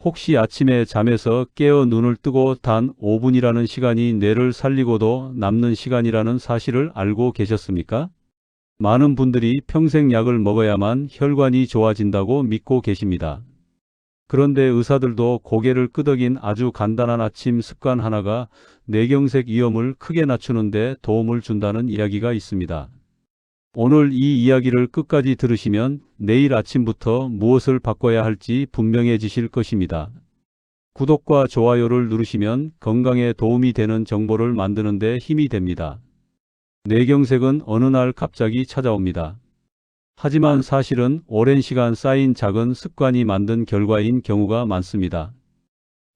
혹시 아침에 잠에서 깨어 눈을 뜨고 단 5분이라는 시간이 뇌를 살리고도 남는 시간이라는 사실을 알고 계셨습니까? 많은 분들이 평생 약을 먹어야만 혈관이 좋아진다고 믿고 계십니다. 그런데 의사들도 고개를 끄덕인 아주 간단한 아침 습관 하나가 뇌경색 위험을 크게 낮추는 데 도움을 준다는 이야기가 있습니다. 오늘 이 이야기를 끝까지 들으시면 내일 아침부터 무엇을 바꿔야 할지 분명해지실 것입니다. 구독과 좋아요를 누르시면 건강에 도움이 되는 정보를 만드는 데 힘이 됩니다. 뇌경색은 어느 날 갑자기 찾아옵니다. 하지만 사실은 오랜 시간 쌓인 작은 습관이 만든 결과인 경우가 많습니다.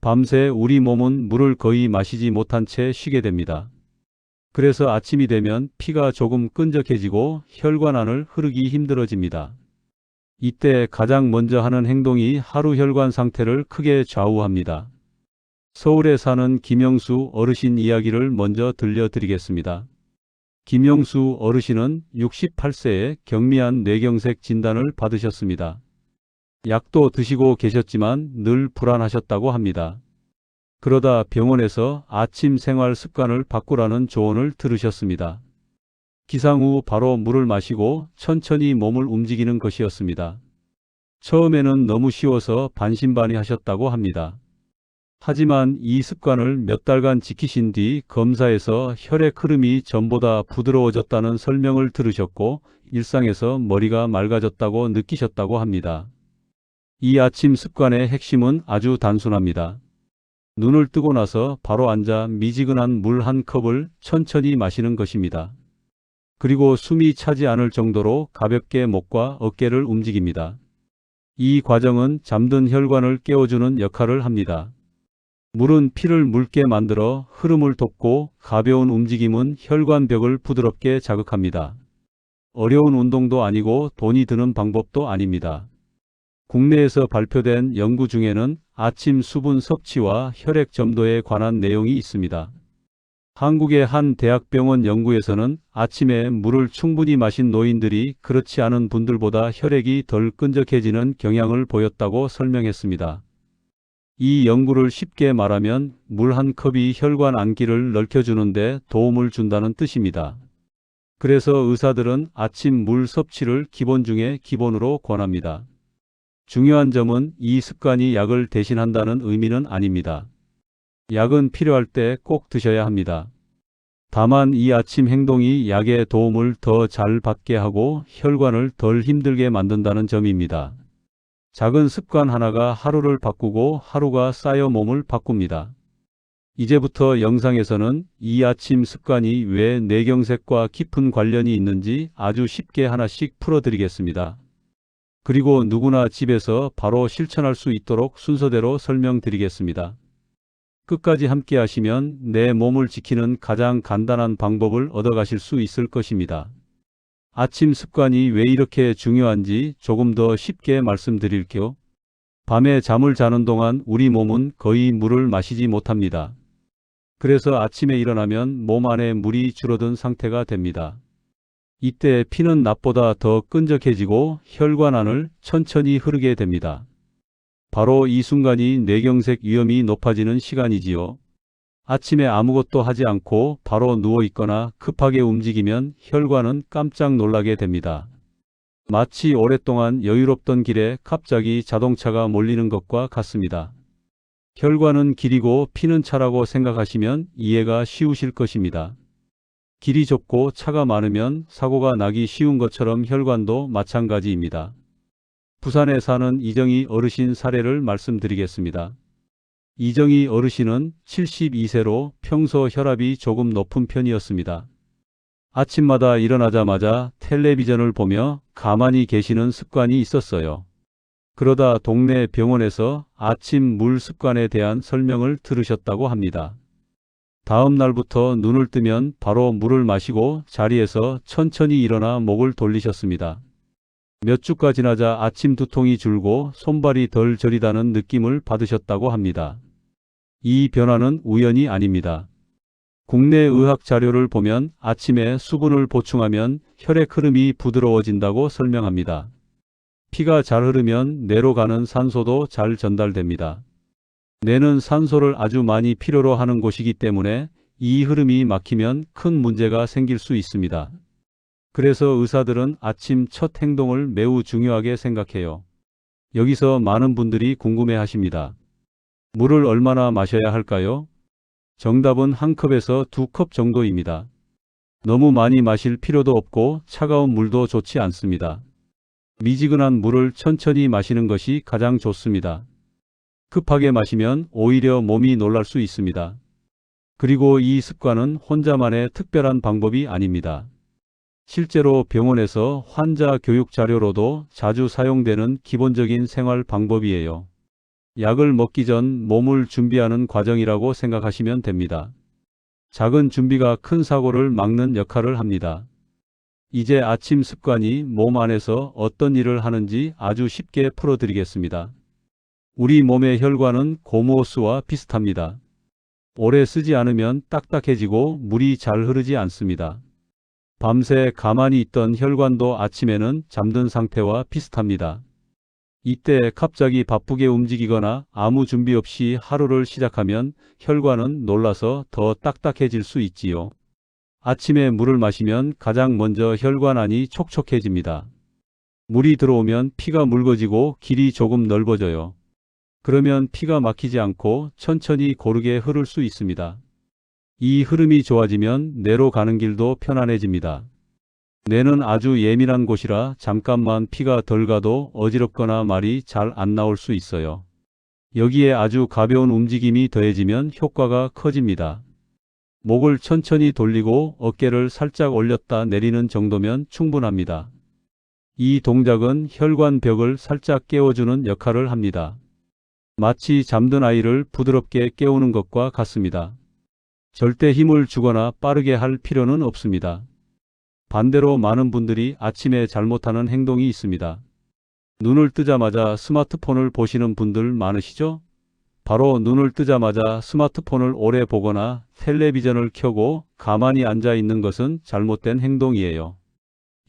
밤새 우리 몸은 물을 거의 마시지 못한 채 쉬게 됩니다. 그래서 아침이 되면 피가 조금 끈적해지고 혈관 안을 흐르기 힘들어집니다. 이때 가장 먼저 하는 행동이 하루 혈관 상태를 크게 좌우합니다. 서울에 사는 김영수 어르신 이야기를 먼저 들려드리겠습니다. 김영수 어르신은 68세에 경미한 뇌경색 진단을 받으셨습니다. 약도 드시고 계셨지만 늘 불안하셨다고 합니다. 그러다 병원에서 아침 생활 습관을 바꾸라는 조언을 들으셨습니다. 기상 후 바로 물을 마시고 천천히 몸을 움직이는 것이었습니다. 처음에는 너무 쉬워서 반신반의하셨다고 합니다. 하지만 이 습관을 몇 달간 지키신 뒤 검사에서 혈액 흐름이 전보다 부드러워졌다는 설명을 들으셨고 일상에서 머리가 맑아졌다고 느끼셨다고 합니다. 이 아침 습관의 핵심은 아주 단순합니다. 눈을 뜨고 나서 바로 앉아 미지근한 물 한 컵을 천천히 마시는 것입니다. 그리고 숨이 차지 않을 정도로 가볍게 목과 어깨를 움직입니다. 이 과정은 잠든 혈관을 깨워주는 역할을 합니다. 물은 피를 묽게 만들어 흐름을 돕고 가벼운 움직임은 혈관벽을 부드럽게 자극합니다. 어려운 운동도 아니고 돈이 드는 방법도 아닙니다. 국내에서 발표된 연구 중에는 아침 수분 섭취와 혈액 점도에 관한 내용이 있습니다. 한국의 한 대학병원 연구에서는 아침에 물을 충분히 마신 노인들이 그렇지 않은 분들보다 혈액이 덜 끈적해지는 경향을 보였다고 설명했습니다. 이 연구를 쉽게 말하면 물 한 컵이 혈관 안기를 넓혀주는 데 도움을 준다는 뜻입니다. 그래서 의사들은 아침 물 섭취를 기본 중에 기본으로 권합니다. 중요한 점은 이 습관이 약을 대신한다는 의미는 아닙니다. 약은 필요할 때 꼭 드셔야 합니다. 다만 이 아침 행동이 약의 도움을 더 잘 받게 하고 혈관을 덜 힘들게 만든다는 점입니다. 작은 습관 하나가 하루를 바꾸고 하루가 쌓여 몸을 바꿉니다. 이제부터 영상에서는 이 아침 습관이 왜 뇌경색과 깊은 관련이 있는지 아주 쉽게 하나씩 풀어드리겠습니다. 그리고 누구나 집에서 바로 실천할 수 있도록 순서대로 설명드리겠습니다. 끝까지 함께 하시면 내 몸을 지키는 가장 간단한 방법을 얻어가실 수 있을 것입니다. 아침 습관이 왜 이렇게 중요한지 조금 더 쉽게 말씀드릴게요. 밤에 잠을 자는 동안 우리 몸은 거의 물을 마시지 못합니다. 그래서 아침에 일어나면 몸 안에 물이 줄어든 상태가 됩니다. 이때 피는 낮보다 더 끈적해지고 혈관 안을 천천히 흐르게 됩니다. 바로 이 순간이 뇌경색 위험이 높아지는 시간이지요. 아침에 아무것도 하지 않고 바로 누워 있거나 급하게 움직이면 혈관은 깜짝 놀라게 됩니다. 마치 오랫동안 여유롭던 길에 갑자기 자동차가 몰리는 것과 같습니다. 혈관은 길이고 피는 차라고 생각하시면 이해가 쉬우실 것입니다. 길이 좁고 차가 많으면 사고가 나기 쉬운 것처럼 혈관도 마찬가지입니다. 부산에 사는 이정희 어르신 사례를 말씀드리겠습니다. 이정희 어르신은 72세로 평소 혈압이 조금 높은 편이었습니다. 아침마다 일어나자마자 텔레비전을 보며 가만히 계시는 습관이 있었어요. 그러다 동네 병원에서 아침 물 습관에 대한 설명을 들으셨다고 합니다. 다음 날부터 눈을 뜨면 바로 물을 마시고 자리에서 천천히 일어나 목을 돌리셨습니다. 몇 주가 지나자 아침 두통이 줄고 손발이 덜 저리다는 느낌을 받으셨다고 합니다. 이 변화는 우연이 아닙니다. 국내 의학 자료를 보면 아침에 수분을 보충하면 혈액 흐름이 부드러워진다고 설명합니다. 피가 잘 흐르면 뇌로 가는 산소도 잘 전달됩니다. 뇌는 산소를 아주 많이 필요로 하는 곳이기 때문에 이 흐름이 막히면 큰 문제가 생길 수 있습니다. 그래서 의사들은 아침 첫 행동을 매우 중요하게 생각해요. 여기서 많은 분들이 궁금해 하십니다. 물을 얼마나 마셔야 할까요? 정답은 1컵에서 2컵 정도입니다. 너무 많이 마실 필요도 없고 차가운 물도 좋지 않습니다. 미지근한 물을 천천히 마시는 것이 가장 좋습니다. 급하게 마시면 오히려 몸이 놀랄 수 있습니다. 그리고 이 습관은 혼자만의 특별한 방법이 아닙니다. 실제로 병원에서 환자 교육 자료로도 자주 사용되는 기본적인 생활 방법이에요. 약을 먹기 전 몸을 준비하는 과정이라고 생각하시면 됩니다. 작은 준비가 큰 사고를 막는 역할을 합니다. 이제 아침 습관이 몸 안에서 어떤 일을 하는지 아주 쉽게 풀어드리겠습니다. 우리 몸의 혈관은 고무호스와 비슷합니다. 오래 쓰지 않으면 딱딱해지고 물이 잘 흐르지 않습니다. 밤새 가만히 있던 혈관도 아침에는 잠든 상태와 비슷합니다. 이때 갑자기 바쁘게 움직이거나 아무 준비 없이 하루를 시작하면 혈관은 놀라서 더 딱딱해질 수 있지요. 아침에 물을 마시면 가장 먼저 혈관 안이 촉촉해집니다. 물이 들어오면 피가 묽어지고 길이 조금 넓어져요. 그러면 피가 막히지 않고 천천히 고르게 흐를 수 있습니다. 이 흐름이 좋아지면 뇌로 가는 길도 편안해집니다. 뇌는 아주 예민한 곳이라 잠깐만 피가 덜 가도 어지럽거나 말이 잘 안 나올 수 있어요. 여기에 아주 가벼운 움직임이 더해지면 효과가 커집니다. 목을 천천히 돌리고 어깨를 살짝 올렸다 내리는 정도면 충분합니다. 이 동작은 혈관 벽을 살짝 깨워주는 역할을 합니다. 마치 잠든 아이를 부드럽게 깨우는 것과 같습니다. 절대 힘을 주거나 빠르게 할 필요는 없습니다. 반대로 많은 분들이 아침에 잘못하는 행동이 있습니다. 눈을 뜨자마자 스마트폰을 보시는 분들 많으시죠? 바로 눈을 뜨자마자 스마트폰을 오래 보거나 텔레비전을 켜고 가만히 앉아 있는 것은 잘못된 행동이에요.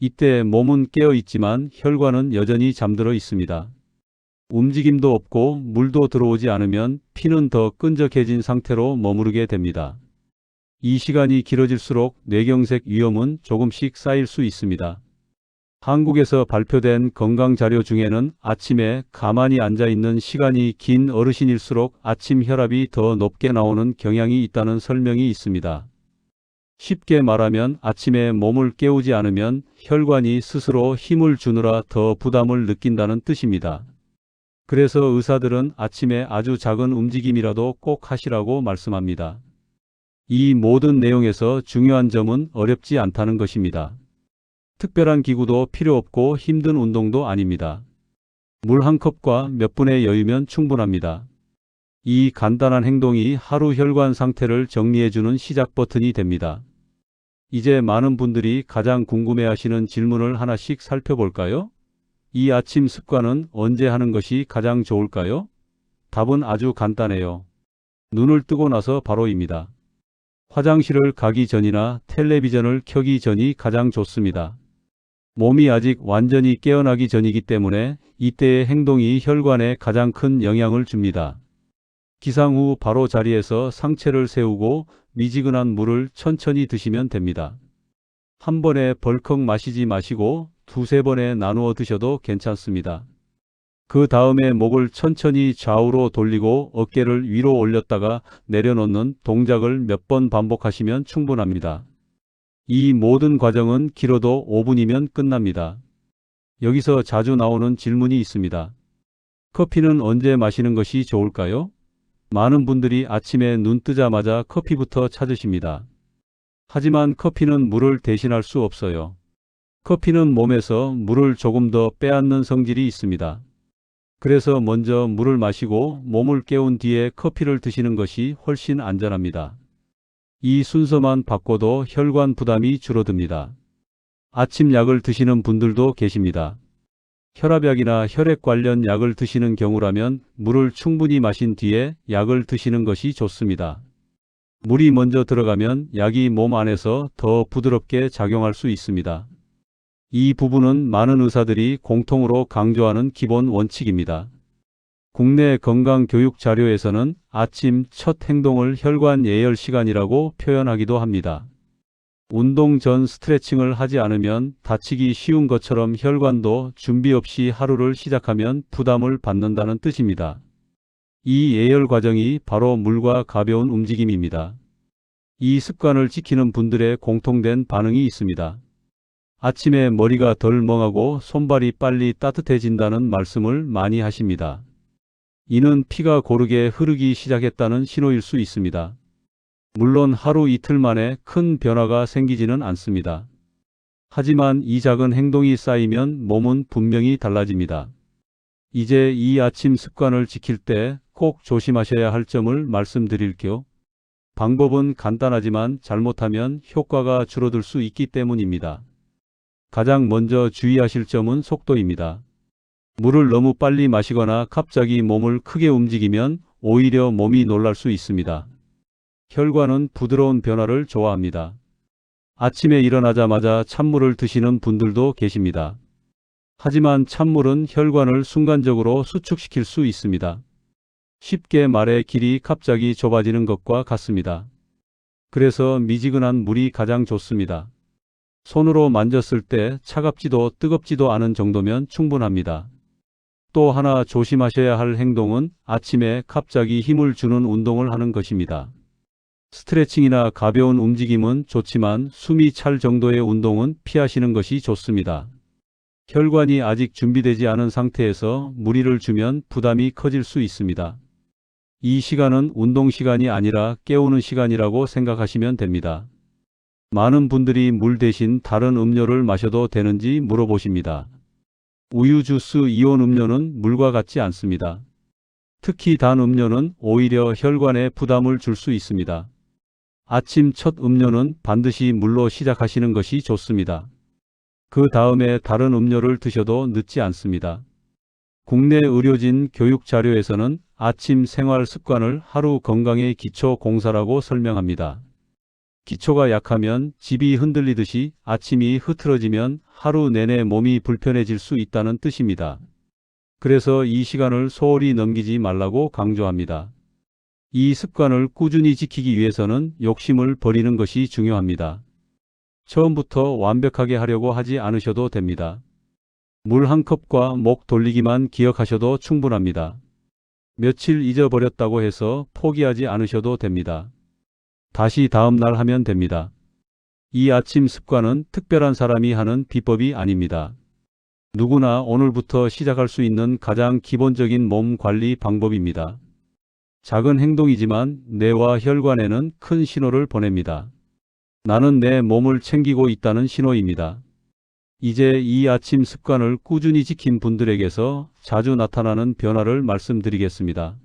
이때 몸은 깨어 있지만 혈관은 여전히 잠들어 있습니다. 움직임도 없고 물도 들어오지 않으면 피는 더 끈적해진 상태로 머무르게 됩니다. 이 시간이 길어질수록 뇌경색 위험은 조금씩 쌓일 수 있습니다. 한국에서 발표된 건강자료 중에는 아침에 가만히 앉아있는 시간이 긴 어르신일수록 아침 혈압이 더 높게 나오는 경향이 있다는 설명이 있습니다. 쉽게 말하면 아침에 몸을 깨우지 않으면 혈관이 스스로 힘을 주느라 더 부담을 느낀다는 뜻입니다. 그래서 의사들은 아침에 아주 작은 움직임이라도 꼭 하시라고 말씀합니다. 이 모든 내용에서 중요한 점은 어렵지 않다는 것입니다. 특별한 기구도 필요 없고 힘든 운동도 아닙니다. 물 한 컵과 몇 분의 여유면 충분합니다. 이 간단한 행동이 하루 혈관 상태를 정리해주는 시작 버튼이 됩니다. 이제 많은 분들이 가장 궁금해하시는 질문을 하나씩 살펴볼까요? 이 아침 습관은 언제 하는 것이 가장 좋을까요? 답은 아주 간단해요. 눈을 뜨고 나서 바로입니다. 화장실을 가기 전이나 텔레비전을 켜기 전이 가장 좋습니다. 몸이 아직 완전히 깨어나기 전이기 때문에 이때의 행동이 혈관에 가장 큰 영향을 줍니다. 기상 후 바로 자리에서 상체를 세우고 미지근한 물을 천천히 드시면 됩니다. 한 번에 벌컥 마시지 마시고 두세 번에 나누어 드셔도 괜찮습니다. 그 다음에 목을 천천히 좌우로 돌리고 어깨를 위로 올렸다가 내려놓는 동작을 몇 번 반복하시면 충분합니다. 이 모든 과정은 길어도 5분이면 끝납니다. 여기서 자주 나오는 질문이 있습니다. 커피는 언제 마시는 것이 좋을까요? 많은 분들이 아침에 눈 뜨자마자 커피부터 찾으십니다. 하지만 커피는 물을 대신할 수 없어요. 커피는 몸에서 물을 조금 더 빼앗는 성질이 있습니다. 그래서 먼저 물을 마시고 몸을 깨운 뒤에 커피를 드시는 것이 훨씬 안전합니다. 이 순서만 바꿔도 혈관 부담이 줄어듭니다. 아침 약을 드시는 분들도 계십니다. 혈압약이나 혈액 관련 약을 드시는 경우라면 물을 충분히 마신 뒤에 약을 드시는 것이 좋습니다. 물이 먼저 들어가면 약이 몸 안에서 더 부드럽게 작용할 수 있습니다. 이 부분은 많은 의사들이 공통으로 강조하는 기본 원칙입니다. 국내 건강교육 자료에서는 아침 첫 행동을 혈관 예열 시간이라고 표현하기도 합니다. 운동 전 스트레칭을 하지 않으면 다치기 쉬운 것처럼 혈관도 준비 없이 하루를 시작하면 부담을 받는다는 뜻입니다. 이 예열 과정이 바로 물과 가벼운 움직임입니다. 이 습관을 지키는 분들의 공통된 반응이 있습니다. 아침에 머리가 덜 멍하고 손발이 빨리 따뜻해진다는 말씀을 많이 하십니다. 이는 피가 고르게 흐르기 시작했다는 신호일 수 있습니다. 물론 하루 이틀 만에 큰 변화가 생기지는 않습니다. 하지만 이 작은 행동이 쌓이면 몸은 분명히 달라집니다. 이제 이 아침 습관을 지킬 때 꼭 조심하셔야 할 점을 말씀드릴게요. 방법은 간단하지만 잘못하면 효과가 줄어들 수 있기 때문입니다. 가장 먼저 주의하실 점은 속도입니다. 물을 너무 빨리 마시거나 갑자기 몸을 크게 움직이면 오히려 몸이 놀랄 수 있습니다. 혈관은 부드러운 변화를 좋아합니다. 아침에 일어나자마자 찬물을 드시는 분들도 계십니다. 하지만 찬물은 혈관을 순간적으로 수축시킬 수 있습니다. 쉽게 말해 길이 갑자기 좁아지는 것과 같습니다. 그래서 미지근한 물이 가장 좋습니다. 손으로 만졌을 때 차갑지도 뜨겁지도 않은 정도면 충분합니다. 또 하나 조심하셔야 할 행동은 아침에 갑자기 힘을 주는 운동을 하는 것입니다. 스트레칭이나 가벼운 움직임은 좋지만 숨이 찰 정도의 운동은 피하시는 것이 좋습니다. 혈관이 아직 준비되지 않은 상태에서 무리를 주면 부담이 커질 수 있습니다. 이 시간은 운동 시간이 아니라 깨우는 시간이라고 생각하시면 됩니다. 많은 분들이 물 대신 다른 음료를 마셔도 되는지 물어보십니다. 우유, 주스, 이온 음료는 물과 같지 않습니다. 특히 단 음료는 오히려 혈관에 부담을 줄 수 있습니다. 아침 첫 음료는 반드시 물로 시작하시는 것이 좋습니다. 그 다음에 다른 음료를 드셔도 늦지 않습니다. 국내 의료진 교육 자료에서는 아침 생활 습관을 하루 건강의 기초 공사라고 설명합니다. 기초가 약하면 집이 흔들리듯이 아침이 흐트러지면 하루 내내 몸이 불편해질 수 있다는 뜻입니다. 그래서 이 시간을 소홀히 넘기지 말라고 강조합니다. 이 습관을 꾸준히 지키기 위해서는 욕심을 버리는 것이 중요합니다. 처음부터 완벽하게 하려고 하지 않으셔도 됩니다. 물 한 컵과 목 돌리기만 기억하셔도 충분합니다. 며칠 잊어버렸다고 해서 포기하지 않으셔도 됩니다. 다시 다음 날 하면 됩니다. 이 아침 습관은 특별한 사람이 하는 비법이 아닙니다. 누구나 오늘부터 시작할 수 있는 가장 기본적인 몸 관리 방법입니다. 작은 행동이지만 뇌와 혈관에는 큰 신호를 보냅니다. 나는 내 몸을 챙기고 있다는 신호입니다. 이제 이 아침 습관을 꾸준히 지킨 분들에게서 자주 나타나는 변화를 말씀드리겠습니다.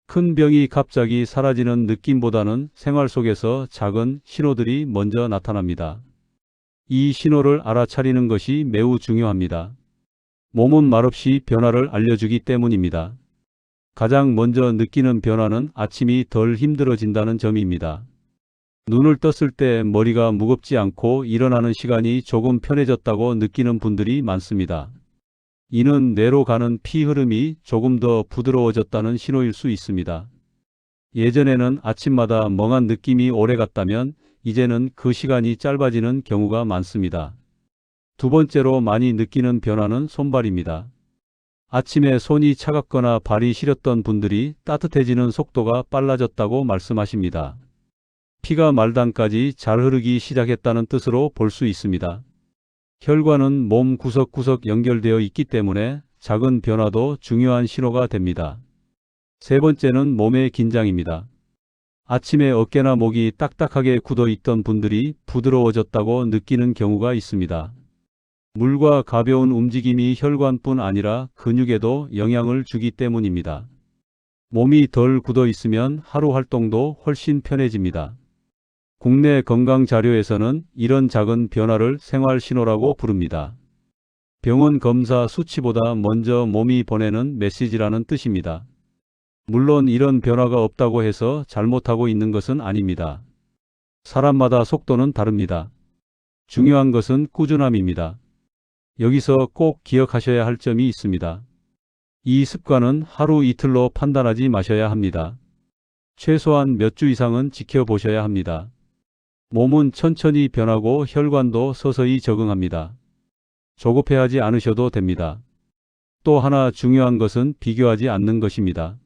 큰 병이 갑자기 사라지는 느낌보다는 생활 속에서 작은 신호들이 먼저 나타납니다. 이 신호를 알아차리는 것이 매우 중요합니다. 몸은 말없이 변화를 알려주기 때문입니다. 가장 먼저 느끼는 변화는 아침이 덜 힘들어진다는 점입니다. 눈을 떴을 때 머리가 무겁지 않고 일어나는 시간이 조금 편해졌다고 느끼는 분들이 많습니다. 이는 뇌로 가는 피 흐름이 조금 더 부드러워졌다는 신호일 수 있습니다. 예전에는 아침마다 멍한 느낌이 오래 갔다면 이제는 그 시간이 짧아지는 경우가 많습니다. 두 번째로 많이 느끼는 변화는 손발입니다. 아침에 손이 차갑거나 발이 시렸던 분들이 따뜻해지는 속도가 빨라졌다고 말씀하십니다. 피가 말단까지 잘 흐르기 시작했다는 뜻으로 볼 수 있습니다. 혈관은 몸 구석구석 연결되어 있기 때문에 작은 변화도 중요한 신호가 됩니다. 세 번째는 몸의 긴장입니다. 아침에 어깨나 목이 딱딱하게 굳어 있던 분들이 부드러워졌다고 느끼는 경우가 있습니다. 물과 가벼운 움직임이 혈관뿐 아니라 근육에도 영향을 주기 때문입니다. 몸이 덜 굳어 있으면 하루 활동도 훨씬 편해집니다. 국내 건강 자료에서는 이런 작은 변화를 생활 신호라고 부릅니다. 병원 검사 수치보다 먼저 몸이 보내는 메시지라는 뜻입니다. 물론 이런 변화가 없다고 해서 잘못하고 있는 것은 아닙니다. 사람마다 속도는 다릅니다. 중요한 것은 꾸준함입니다. 여기서 꼭 기억하셔야 할 점이 있습니다. 이 습관은 하루 이틀로 판단하지 마셔야 합니다. 최소한 몇 주 이상은 지켜보셔야 합니다. 몸은 천천히 변하고 혈관도 서서히 적응합니다. 조급해하지 않으셔도 됩니다. 또 하나 중요한 것은 비교하지 않는 것입니다.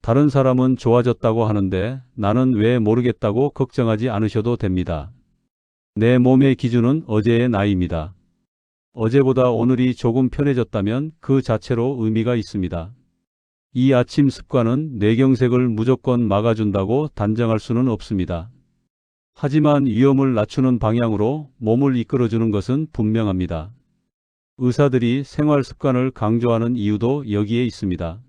다른 사람은 좋아졌다고 하는데 나는 왜 모르겠다고 걱정하지 않으셔도 됩니다. 내 몸의 기준은 어제의 나이입니다. 어제보다 오늘이 조금 편해졌다면 그 자체로 의미가 있습니다. 이 아침 습관은 뇌경색을 무조건 막아준다고 단정할 수는 없습니다. 하지만 위험을 낮추는 방향으로 몸을 이끌어주는 것은 분명합니다. 의사들이 생활 습관을 강조하는 이유도 여기에 있습니다.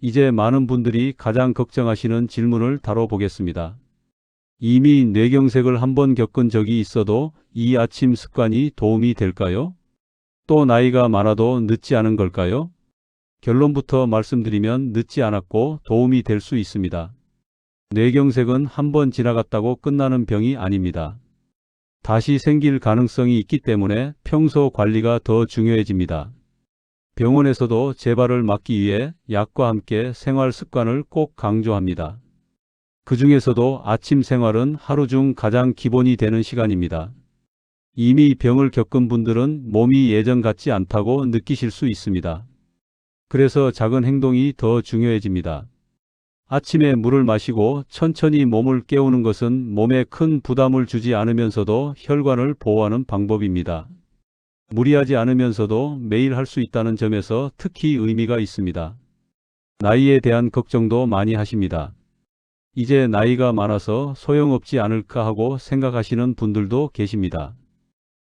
이제 많은 분들이 가장 걱정하시는 질문을 다뤄보겠습니다. 이미 뇌경색을 한번 겪은 적이 있어도 이 아침 습관이 도움이 될까요? 또 나이가 많아도 늦지 않은 걸까요? 결론부터 말씀드리면 늦지 않았고 도움이 될 수 있습니다. 뇌경색은 한번 지나갔다고 끝나는 병이 아닙니다. 다시 생길 가능성이 있기 때문에 평소 관리가 더 중요해집니다. 병원에서도 재발을 막기 위해 약과 함께 생활 습관을 꼭 강조합니다. 그 중에서도 아침 생활은 하루 중 가장 기본이 되는 시간입니다. 이미 병을 겪은 분들은 몸이 예전 같지 않다고 느끼실 수 있습니다. 그래서 작은 행동이 더 중요해집니다. 아침에 물을 마시고 천천히 몸을 깨우는 것은 몸에 큰 부담을 주지 않으면서도 혈관을 보호하는 방법입니다. 무리하지 않으면서도 매일 할 수 있다는 점에서 특히 의미가 있습니다. 나이에 대한 걱정도 많이 하십니다. 이제 나이가 많아서 소용없지 않을까 하고 생각하시는 분들도 계십니다.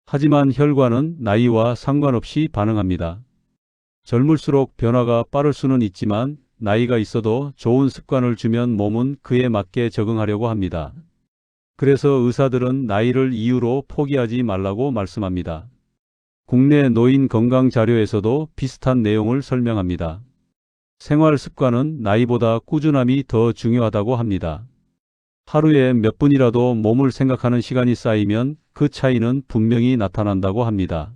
하지만 혈관은 나이와 상관없이 반응합니다. 젊을수록 변화가 빠를 수는 있지만 나이가 있어도 좋은 습관을 주면 몸은 그에 맞게 적응하려고 합니다. 그래서 의사들은 나이를 이유로 포기하지 말라고 말씀합니다. 국내 노인 건강 자료에서도 비슷한 내용을 설명합니다. 생활 습관은 나이보다 꾸준함이 더 중요하다고 합니다. 하루에 몇 분이라도 몸을 생각하는 시간이 쌓이면 그 차이는 분명히 나타난다고 합니다.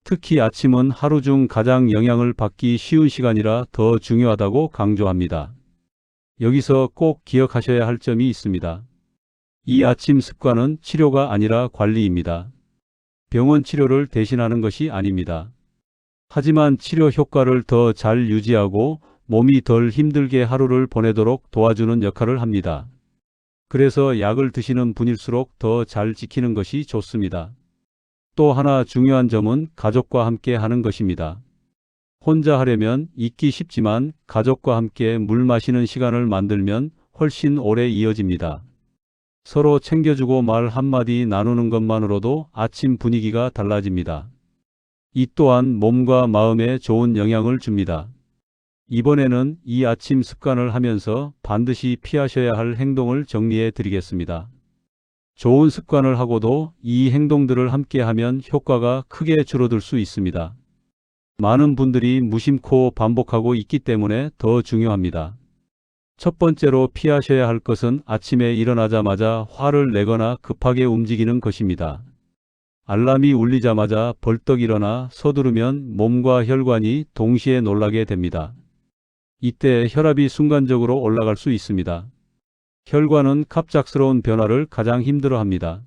특히 아침은 하루 중 가장 영향을 받기 쉬운 시간이라 더 중요하다고 강조합니다. 여기서 꼭 기억하셔야 할 점이 있습니다. 이 아침 습관은 치료가 아니라 관리입니다. 병원 치료를 대신하는 것이 아닙니다. 하지만 치료 효과를 더 잘 유지하고 몸이 덜 힘들게 하루를 보내도록 도와주는 역할을 합니다. 그래서 약을 드시는 분일수록 더 잘 지키는 것이 좋습니다. 또 하나 중요한 점은 가족과 함께 하는 것입니다. 혼자 하려면 잊기 쉽지만 가족과 함께 물 마시는 시간을 만들면 훨씬 오래 이어집니다. 서로 챙겨주고 말 한마디 나누는 것만으로도 아침 분위기가 달라집니다. 이 또한 몸과 마음에 좋은 영향을 줍니다. 이번에는 이 아침 습관을 하면서 반드시 피하셔야 할 행동을 정리해 드리겠습니다. 좋은 습관을 하고도 이 행동들을 함께 하면 효과가 크게 줄어들 수 있습니다. 많은 분들이 무심코 반복하고 있기 때문에 더 중요합니다. 첫 번째로 피하셔야 할 것은 아침에 일어나자마자 화를 내거나 급하게 움직이는 것입니다. 알람이 울리자마자 벌떡 일어나 서두르면 몸과 혈관이 동시에 놀라게 됩니다. 이때 혈압이 순간적으로 올라갈 수 있습니다. 혈관은 갑작스러운 변화를 가장 힘들어합니다.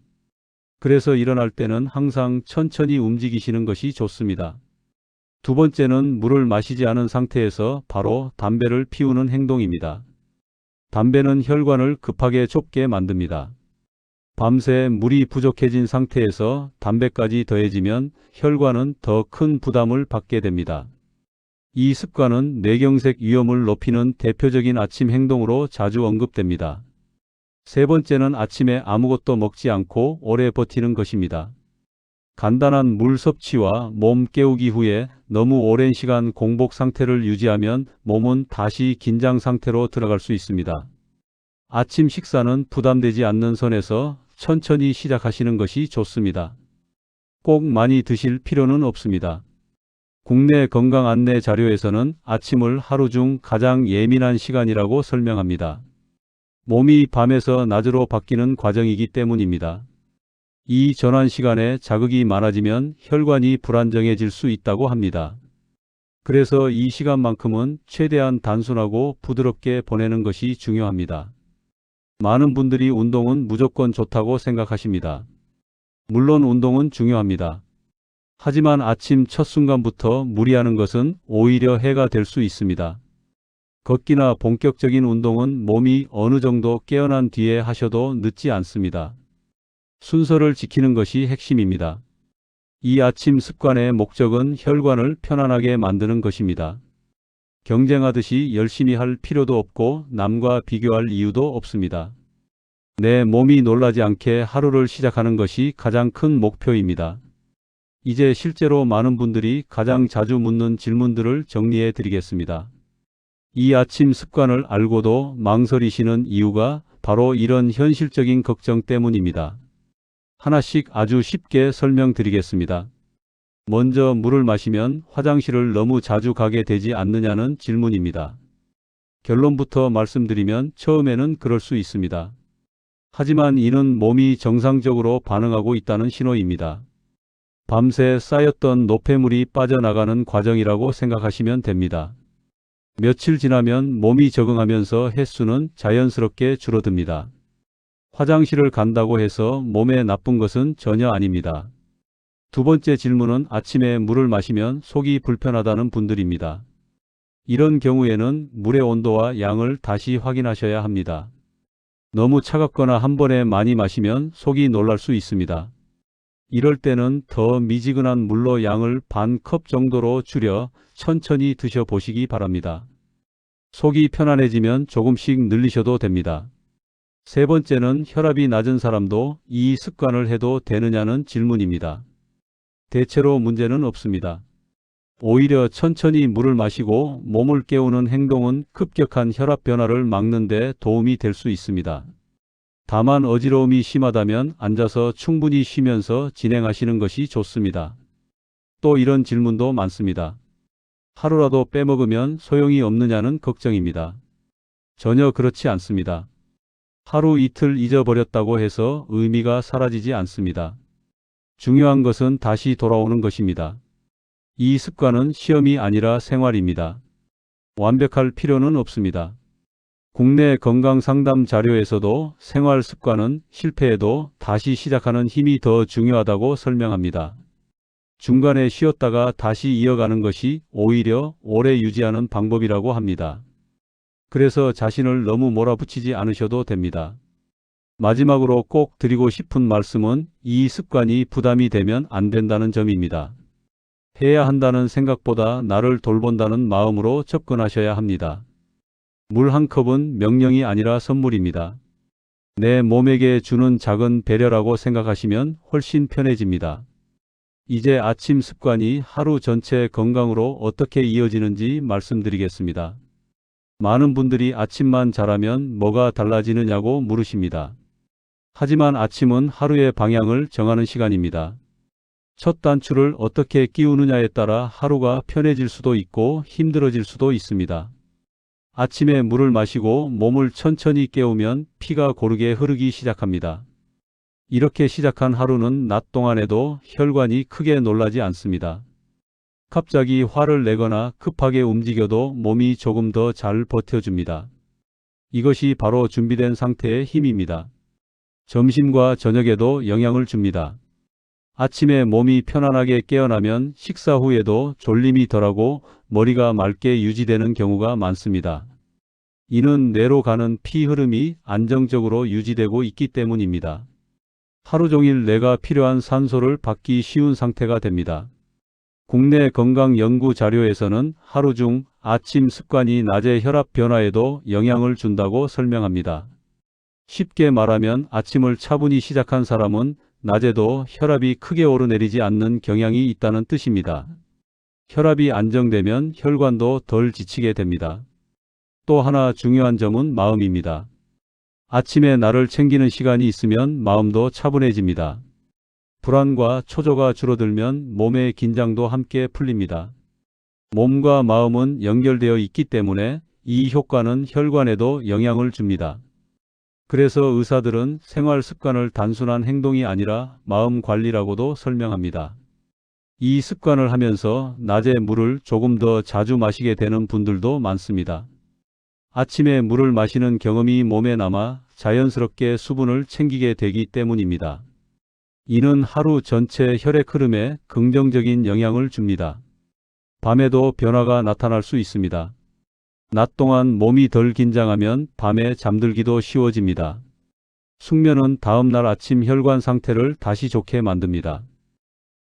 그래서 일어날 때는 항상 천천히 움직이시는 것이 좋습니다. 두 번째는 물을 마시지 않은 상태에서 바로 담배를 피우는 행동입니다. 담배는 혈관을 급하게 좁게 만듭니다. 밤새 물이 부족해진 상태에서 담배까지 더해지면 혈관은 더 큰 부담을 받게 됩니다. 이 습관은 뇌경색 위험을 높이는 대표적인 아침 행동으로 자주 언급됩니다. 세 번째는 아침에 아무것도 먹지 않고 오래 버티는 것입니다. 간단한 물 섭취와 몸 깨우기 후에 너무 오랜 시간 공복 상태를 유지하면 몸은 다시 긴장 상태로 들어갈 수 있습니다. 아침 식사는 부담되지 않는 선에서 천천히 시작하시는 것이 좋습니다. 꼭 많이 드실 필요는 없습니다. 국내 건강 안내 자료에서는 아침을 하루 중 가장 예민한 시간이라고 설명합니다. 몸이 밤에서 낮으로 바뀌는 과정이기 때문입니다. 이 전환 시간에 자극이 많아지면 혈관이 불안정해질 수 있다고 합니다. 그래서 이 시간만큼은 최대한 단순하고 부드럽게 보내는 것이 중요합니다. 많은 분들이 운동은 무조건 좋다고 생각하십니다. 물론 운동은 중요합니다. 하지만 아침 첫 순간부터 무리하는 것은 오히려 해가 될 수 있습니다. 걷기나 본격적인 운동은 몸이 어느 정도 깨어난 뒤에 하셔도 늦지 않습니다. 순서를 지키는 것이 핵심입니다. 이 아침 습관의 목적은 혈관을 편안하게 만드는 것입니다. 경쟁하듯이 열심히 할 필요도 없고 남과 비교할 이유도 없습니다. 내 몸이 놀라지 않게 하루를 시작하는 것이 가장 큰 목표입니다. 이제 실제로 많은 분들이 가장 자주 묻는 질문들을 정리해 드리겠습니다. 이 아침 습관을 알고도 망설이시는 이유가 바로 이런 현실적인 걱정 때문입니다. 하나씩 아주 쉽게 설명드리겠습니다. 먼저 물을 마시면 화장실을 너무 자주 가게 되지 않느냐는 질문입니다. 결론부터 말씀드리면 처음에는 그럴 수 있습니다. 하지만 이는 몸이 정상적으로 반응하고 있다는 신호입니다. 밤새 쌓였던 노폐물이 빠져나가는 과정이라고 생각하시면 됩니다. 며칠 지나면 몸이 적응하면서 횟수는 자연스럽게 줄어듭니다. 화장실을 간다고 해서 몸에 나쁜 것은 전혀 아닙니다. 두 번째 질문은 아침에 물을 마시면 속이 불편하다는 분들입니다. 이런 경우에는 물의 온도와 양을 다시 확인하셔야 합니다. 너무 차갑거나 한 번에 많이 마시면 속이 놀랄 수 있습니다. 이럴 때는 더 미지근한 물로 양을 반 컵 정도로 줄여 천천히 드셔보시기 바랍니다. 속이 편안해지면 조금씩 늘리셔도 됩니다. 세 번째는 혈압이 낮은 사람도 이 습관을 해도 되느냐는 질문입니다. 대체로 문제는 없습니다. 오히려 천천히 물을 마시고 몸을 깨우는 행동은 급격한 혈압 변화를 막는 데 도움이 될 수 있습니다. 다만 어지러움이 심하다면 앉아서 충분히 쉬면서 진행하시는 것이 좋습니다. 또 이런 질문도 많습니다. 하루라도 빼먹으면 소용이 없느냐는 걱정입니다. 전혀 그렇지 않습니다. 하루 이틀 잊어버렸다고 해서 의미가 사라지지 않습니다. 중요한 것은 다시 돌아오는 것입니다. 이 습관은 시험이 아니라 생활입니다. 완벽할 필요는 없습니다. 국내 건강상담 자료에서도 생활 습관은 실패해도 다시 시작하는 힘이 더 중요하다고 설명합니다. 중간에 쉬었다가 다시 이어가는 것이 오히려 오래 유지하는 방법이라고 합니다. 그래서 자신을 너무 몰아붙이지 않으셔도 됩니다. 마지막으로 꼭 드리고 싶은 말씀은 이 습관이 부담이 되면 안 된다는 점입니다. 해야 한다는 생각보다 나를 돌본다는 마음으로 접근하셔야 합니다. 물 한 컵은 명령이 아니라 선물입니다. 내 몸에게 주는 작은 배려라고 생각하시면 훨씬 편해집니다. 이제 아침 습관이 하루 전체 건강으로 어떻게 이어지는지 말씀드리겠습니다. 많은 분들이 아침만 잘하면 뭐가 달라지느냐고 물으십니다. 하지만 아침은 하루의 방향을 정하는 시간입니다. 첫 단추를 어떻게 끼우느냐에 따라 하루가 편해질 수도 있고 힘들어질 수도 있습니다. 아침에 물을 마시고 몸을 천천히 깨우면 피가 고르게 흐르기 시작합니다. 이렇게 시작한 하루는 낮 동안에도 혈관이 크게 놀라지 않습니다. 갑자기 화를 내거나 급하게 움직여도 몸이 조금 더 잘 버텨줍니다. 이것이 바로 준비된 상태의 힘입니다. 점심과 저녁에도 영향을 줍니다. 아침에 몸이 편안하게 깨어나면 식사 후에도 졸림이 덜하고 머리가 맑게 유지되는 경우가 많습니다. 이는 뇌로 가는 피 흐름이 안정적으로 유지되고 있기 때문입니다. 하루 종일 뇌가 필요한 산소를 받기 쉬운 상태가 됩니다. 국내 건강 연구 자료에서는 하루 중 아침 습관이 낮의 혈압 변화에도 영향을 준다고 설명합니다. 쉽게 말하면 아침을 차분히 시작한 사람은 낮에도 혈압이 크게 오르내리지 않는 경향이 있다는 뜻입니다. 혈압이 안정되면 혈관도 덜 지치게 됩니다. 또 하나 중요한 점은 마음입니다. 아침에 나를 챙기는 시간이 있으면 마음도 차분해집니다. 불안과 초조가 줄어들면 몸의 긴장도 함께 풀립니다. 몸과 마음은 연결되어 있기 때문에 이 효과는 혈관에도 영향을 줍니다. 그래서 의사들은 생활 습관을 단순한 행동이 아니라 마음 관리라고도 설명합니다. 이 습관을 하면서 낮에 물을 조금 더 자주 마시게 되는 분들도 많습니다. 아침에 물을 마시는 경험이 몸에 남아 자연스럽게 수분을 챙기게 되기 때문입니다. 이는 하루 전체 혈액 흐름에 긍정적인 영향을 줍니다. 밤에도 변화가 나타날 수 있습니다. 낮 동안 몸이 덜 긴장하면 밤에 잠들기도 쉬워집니다. 숙면은 다음날 아침 혈관 상태를 다시 좋게 만듭니다.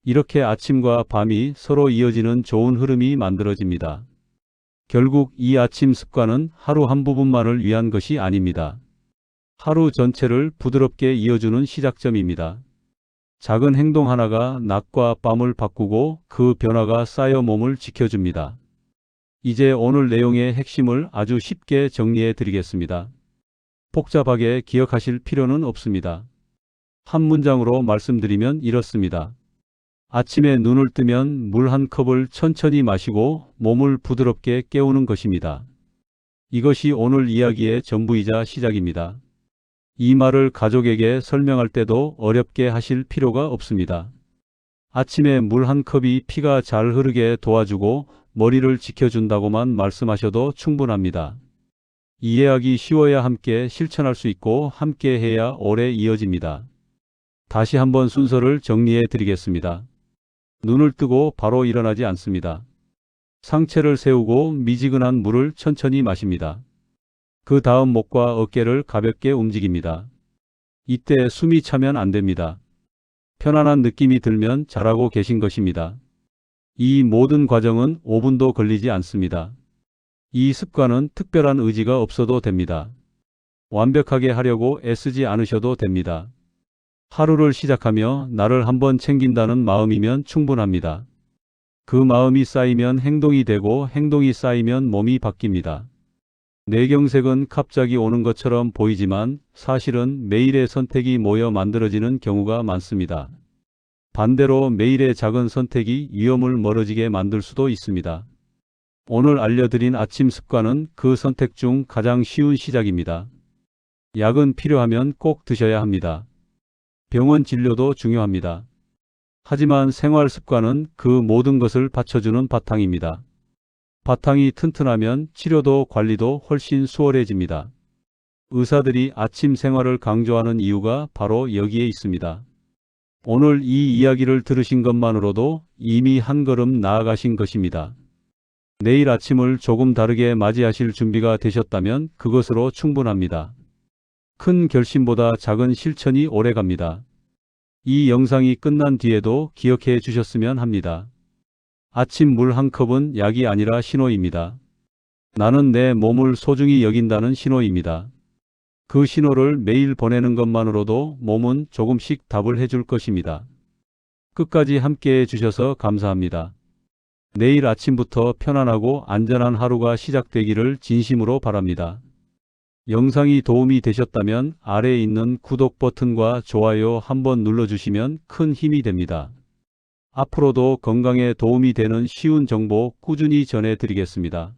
이렇게 아침과 밤이 서로 이어지는 좋은 흐름이 만들어집니다. 결국 이 아침 습관은 하루 한 부분만을 위한 것이 아닙니다. 하루 전체를 부드럽게 이어주는 시작점입니다. 작은 행동 하나가 낮과 밤을 바꾸고 그 변화가 쌓여 몸을 지켜줍니다. 이제 오늘 내용의 핵심을 아주 쉽게 정리해 드리겠습니다. 복잡하게 기억하실 필요는 없습니다. 한 문장으로 말씀드리면 이렇습니다. 아침에 눈을 뜨면 물 한 컵을 천천히 마시고 몸을 부드럽게 깨우는 것입니다. 이것이 오늘 이야기의 전부이자 시작입니다. 이 말을 가족에게 설명할 때도 어렵게 하실 필요가 없습니다. 아침에 물 한 컵이 피가 잘 흐르게 도와주고 머리를 지켜준다고만 말씀하셔도 충분합니다. 이해하기 쉬워야 함께 실천할 수 있고 함께 해야 오래 이어집니다. 다시 한번 순서를 정리해 드리겠습니다. 눈을 뜨고 바로 일어나지 않습니다. 상체를 세우고 미지근한 물을 천천히 마십니다. 그 다음 목과 어깨를 가볍게 움직입니다. 이때 숨이 차면 안 됩니다. 편안한 느낌이 들면 잘하고 계신 것입니다. 이 모든 과정은 5분도 걸리지 않습니다. 이 습관은 특별한 의지가 없어도 됩니다. 완벽하게 하려고 애쓰지 않으셔도 됩니다. 하루를 시작하며 나를 한번 챙긴다는 마음이면 충분합니다. 그 마음이 쌓이면 행동이 되고 행동이 쌓이면 몸이 바뀝니다. 뇌경색은 갑자기 오는 것처럼 보이지만 사실은 매일의 선택이 모여 만들어지는 경우가 많습니다. 반대로 매일의 작은 선택이 위험을 멀어지게 만들 수도 있습니다. 오늘 알려드린 아침 습관은 그 선택 중 가장 쉬운 시작입니다. 약은 필요하면 꼭 드셔야 합니다. 병원 진료도 중요합니다. 하지만 생활 습관은 그 모든 것을 받쳐주는 바탕입니다. 바탕이 튼튼하면 치료도 관리도 훨씬 수월해집니다. 의사들이 아침 생활을 강조하는 이유가 바로 여기에 있습니다. 오늘 이 이야기를 들으신 것만으로도 이미 한 걸음 나아가신 것입니다. 내일 아침을 조금 다르게 맞이하실 준비가 되셨다면 그것으로 충분합니다. 큰 결심보다 작은 실천이 오래갑니다. 이 영상이 끝난 뒤에도 기억해 주셨으면 합니다. 아침 물 한 컵은 약이 아니라 신호입니다. 나는 내 몸을 소중히 여긴다는 신호입니다. 그 신호를 매일 보내는 것만으로도 몸은 조금씩 답을 해줄 것입니다. 끝까지 함께 해주셔서 감사합니다. 내일 아침부터 편안하고 안전한 하루가 시작되기를 진심으로 바랍니다. 영상이 도움이 되셨다면 아래에 있는 구독 버튼과 좋아요 한번 눌러주시면 큰 힘이 됩니다. 앞으로도 건강에 도움이 되는 쉬운 정보 꾸준히 전해드리겠습니다.